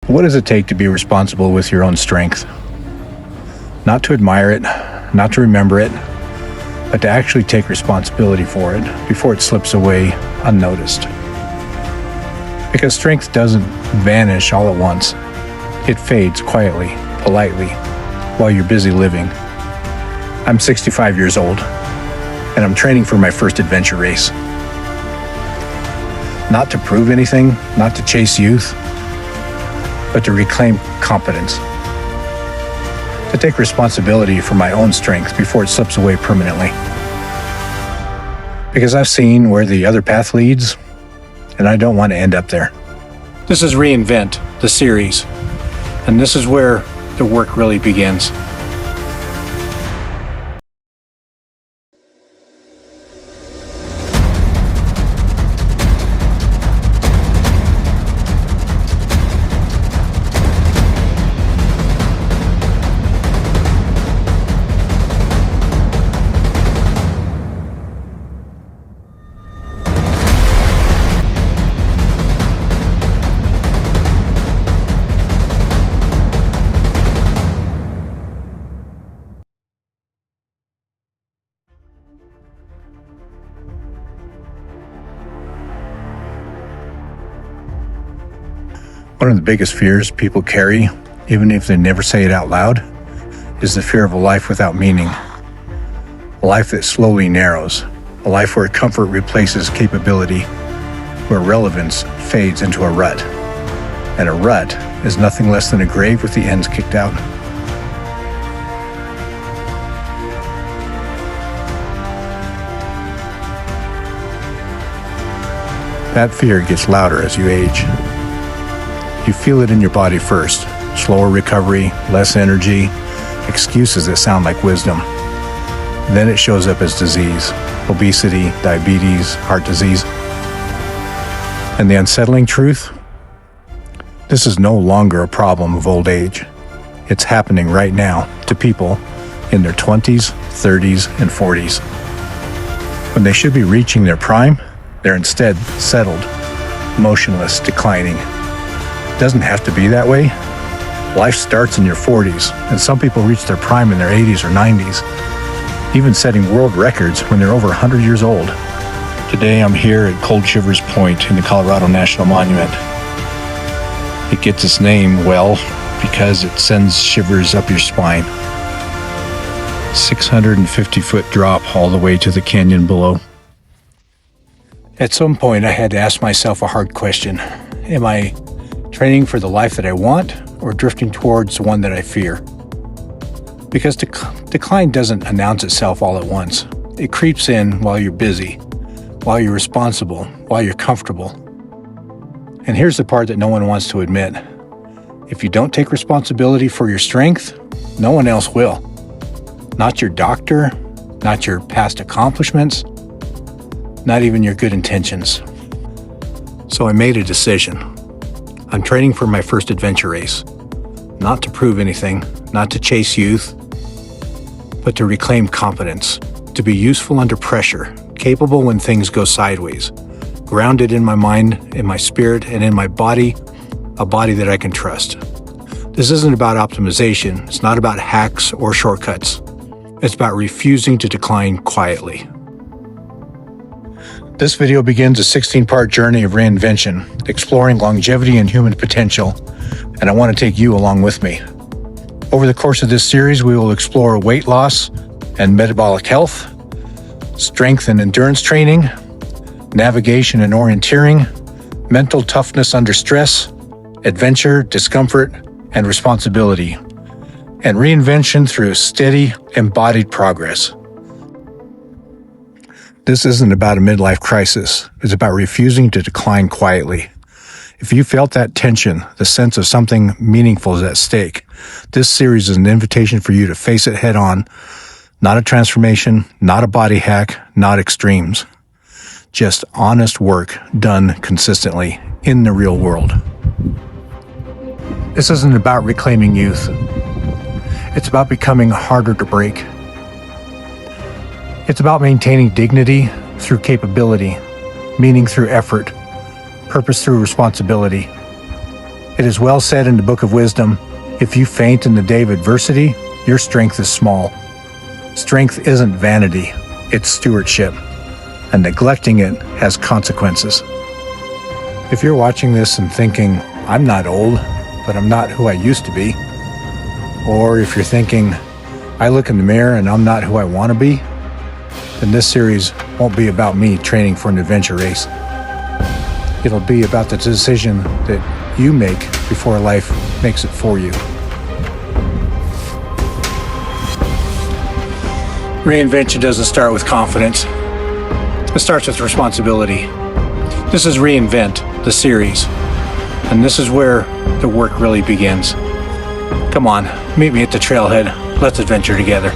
What does it take to be responsible with your own strength? Not to admire it, not to remember it, but to actually take responsibility for it before it slips away unnoticed. Because strength doesn't vanish all at once. It fades quietly, politely, while you're busy living. I'm 65 years old, and I'm training for my first adventure race. Not to prove anything, not to chase youth, but to reclaim competence. To take responsibility for my own strength before it slips away permanently. Because I've seen where the other path leads, and I don't want to end up there. This is Reinvent, the series, and this is where the work really begins. One of the biggest fears people carry, even if they never say it out loud, is the fear of a life without meaning. A life that slowly narrows. A life where comfort replaces capability. Where relevance fades into a rut. And a rut is nothing less than a grave with the ends kicked out. That fear gets louder as you age. You feel it in your body first. Slower recovery, less energy, excuses that sound like wisdom. Then it shows up as disease, obesity, diabetes, heart disease. And the unsettling truth? This is no longer a problem of old age. It's happening right now to people in their 20s, 30s, and 40s. When they should be reaching their prime, they're instead settled, motionless, declining. It doesn't have to be that way. Life starts in your 40s, and some people reach their prime in their 80s or 90s, even setting world records when they're over 100 years old. Today I'm here at Cold Shivers Point in the Colorado National Monument. It gets its name, well, because it sends shivers up your spine. 650-foot drop all the way to the canyon below. At some point I had to ask myself a hard question. Am I training for the life that I want, or drifting towards the one that I fear? Because decline doesn't announce itself all at once. It creeps in while you're busy, while you're responsible, while you're comfortable. And here's the part that no one wants to admit. If you don't take responsibility for your strength, no one else will. Not your doctor, not your past accomplishments, not even your good intentions. So I made a decision. I'm training for my first adventure race. Not to prove anything, not to chase youth, but to reclaim competence, to be useful under pressure, capable when things go sideways, grounded in my mind, in my spirit, and in my body, a body that I can trust. This isn't about optimization. It's not about hacks or shortcuts. It's about refusing to decline quietly. This video begins a 16-part journey of reinvention, exploring longevity and human potential, and I want to take you along with me. Over the course of this series, we will explore weight loss and metabolic health, strength and endurance training, navigation and orienteering, mental toughness under stress, adventure, discomfort, and responsibility, and reinvention through steady, embodied progress. This isn't about a midlife crisis. It's about refusing to decline quietly. If you felt that tension, the sense of something meaningful is at stake, this series is an invitation for you to face it head on. Not a transformation, not a body hack, not extremes. Just honest work done consistently in the real world. This isn't about reclaiming youth. It's about becoming harder to break. It's about maintaining dignity through capability, meaning through effort, purpose through responsibility. It is well said in the Book of Wisdom, if you faint in the day of adversity, your strength is small. Strength isn't vanity, it's stewardship, and neglecting it has consequences. If you're watching this and thinking, I'm not old, but I'm not who I used to be, or if you're thinking, I look in the mirror and I'm not who I want to be, then this series won't be about me training for an adventure race. It'll be about the decision that you make before life makes it for you. Reinvention doesn't start with confidence. It starts with responsibility. This is Reinvent, the series, and this is where the work really begins. Come on, meet me at the trailhead. Let's adventure together.